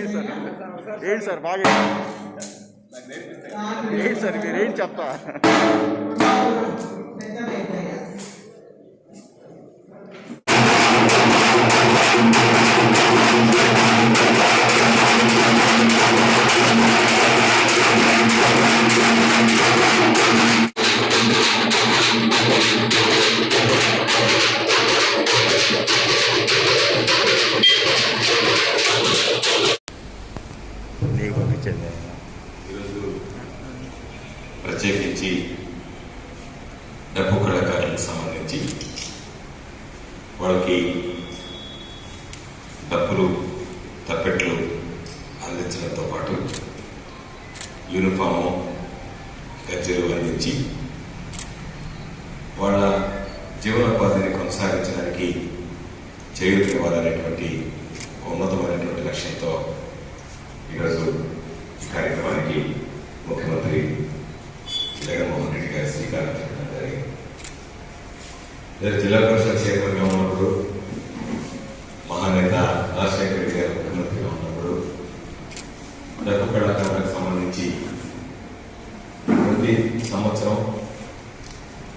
ఏంటి సార్ బాగా ఏంటి సార్ మీరేంటి చెప్తా నీకు పంపించండి. ఈరోజు ప్రత్యేకించి డప్పు కళాకారులకు సంబంధించి వాళ్ళకి డప్పులు తప్పెట్లు అందించడంతో పాటు యూనిఫాము గజ్జెలు అందించి వాళ్ళ జీవనోపాధిని కొనసాగించడానికి చేయూతనివ్వాలనేటువంటి ఉన్నతమైనటువంటి లక్ష్యంతో ఈరోజు ఈ కార్యక్రమానికి ముఖ్యమంత్రి జగన్మోహన్ రెడ్డి గారి శ్రీకారం చుట్టడం జరిగింది. జిల్లా పరిషత్ చైర్మన్గా ఉన్నప్పుడు మహానేత రాజశేఖర రెడ్డి గారు ముఖ్యమంత్రిగా ఉన్నప్పుడు డప్పు కళాకారులకు సంబంధించి ప్రతి సంవత్సరం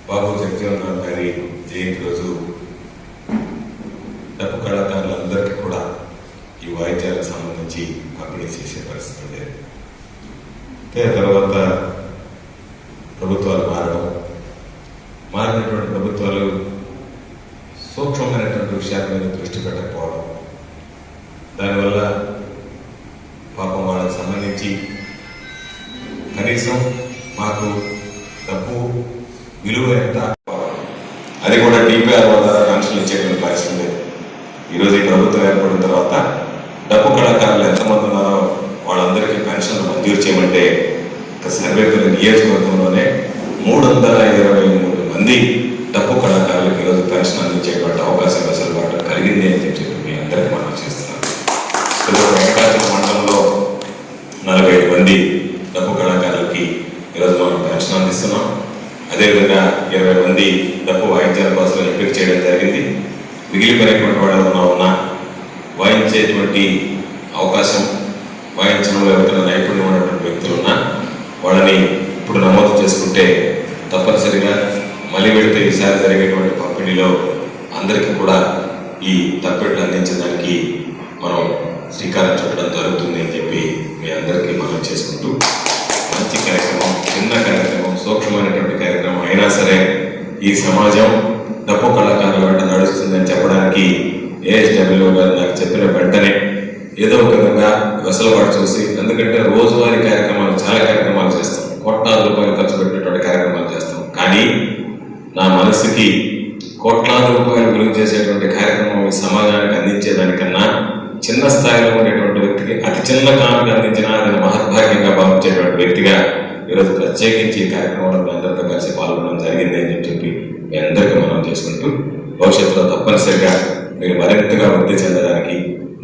బాబు జగజీవన్ రామ్ గారి జయంతి రోజు డప్పు కళాకారులందరికీ కూడా ఈ వాయిద్యాలకు సంబంధించి పంపిణీ చేసే పరిస్థితి ఉండేది. తర్వాత ప్రభుత్వాలు మారినటువంటి ప్రభుత్వాలు సూక్ష్మమైనటువంటి విషయాల మీద దృష్టి పెట్టకపోవడం, దానివల్ల పాపం వాళ్ళకి సంబంధించి కనీసం మాకు డబ్బు విలువ ఎంత, అది కూడా డిపిఆర్ వల్ల పెన్షన్లు ఇచ్చేటువంటి పరిస్థితి లేదు. ఈరోజు ఈ ప్రభుత్వం ఏర్పడిన తర్వాత డప్పు కళాకారులు ఎంతమంది ఉన్నారో వాళ్ళందరికీ పెన్షన్లు మంజూరు చేయమంటే సర్వేపల్లి నియోజకవర్గంలోనే 323 మంది డప్పు కళాకారులకు ఈరోజు పెన్షన్ అందించేటువంటి అవకాశం వెసులుబాటు కలిగింది అని చెప్పి మీ అందరికీ మనం చేస్తున్నాం. వెంకటాచలం మండలంలో 45 మంది డప్పు కళాకారులకి ఈరోజు మనం పెన్షన్ అందిస్తున్నాం. అదేవిధంగా 20 మంది డప్పు వాయిద్యాల కోసం ఎంపిక చేయడం జరిగింది. మిగిలిపోయినటువంటి వాళ్ళు ఉన్నా వాయించేటువంటి అవకాశం, వాయించడంలో ఎవరైనా నైపుణ్యం ఉన్నటువంటి వ్యక్తులు ఉన్నా వాళ్ళని ఇప్పుడు నమోదు చేసుకుంటే తప్పనిసరిగా మళ్ళీ వెళితే ఈసారి జరిగేటువంటి పంపిణీలో అందరికీ కూడా ఈ తప్పెట్లు అందించడానికి మనం శ్రీకారం చుట్టడం జరుగుతుంది అని చెప్పి మీ అందరికీ మనం చేసుకుంటూ, మంచి కార్యక్రమం, చిన్న కార్యక్రమం, సూక్ష్మమైనటువంటి కార్యక్రమం అయినా సరే ఈ సమాజం డప్పు కళాకారుల వెంట నడుస్తుందని చెప్పడానికి ఏఎస్డబ్ల్యూ గారు నాకు చెప్పిన వెంటనే ఏదో ఒక విధంగా వెసులుబాటు చూసి, ఎందుకంటే రోజువారీ కార్యక్రమాలు చాలా కార్యక్రమాలు చేస్తాం, కోట్లాది రూపాయలు ఖర్చు పెట్టినటువంటి కార్యక్రమాలు చేస్తాం, కానీ నా మనసుకి కోట్లాది రూపాయలు విలువ చేసేటువంటి కార్యక్రమం ఈ సమాజానికి అందించేదానికన్నా చిన్న స్థాయిలో ఉండేటువంటి వ్యక్తికి అతి చిన్న కానుక అందించినా అది మహద్భాగ్యంగా భావించేటువంటి వ్యక్తిగా ఈరోజు ప్రత్యేకించి ఈ కార్యక్రమంలో మీ అందరితో కలిసి పాల్గొనడం జరిగింది అని చెప్పి మీ అందరికీ మనం చేసుకుంటూ, భవిష్యత్తులో తప్పనిసరిగా మీరు మరింతగా వృద్ధి చెందడానికి,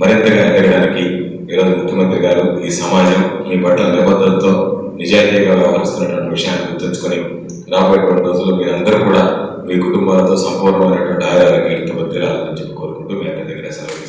మరింతగా ఎదగడానికి ఈరోజు ముఖ్యమంత్రి గారు ఈ సమాజం మీ పట్ల నిబద్ధతతో నిజాయితీగా వ్యవహరిస్తున్నటువంటి విషయాన్ని గుర్తుంచుకొని రాబోయేటువంటి రోజుల్లో మీరందరూ కూడా మీ కుటుంబాలతో సంపూర్ణమైనటువంటి ఆరోగ్యాలతో వర్ధిల్లాలని చెప్పి కోరుకుంటూ మీ అందరి దగ్గర సెలవు.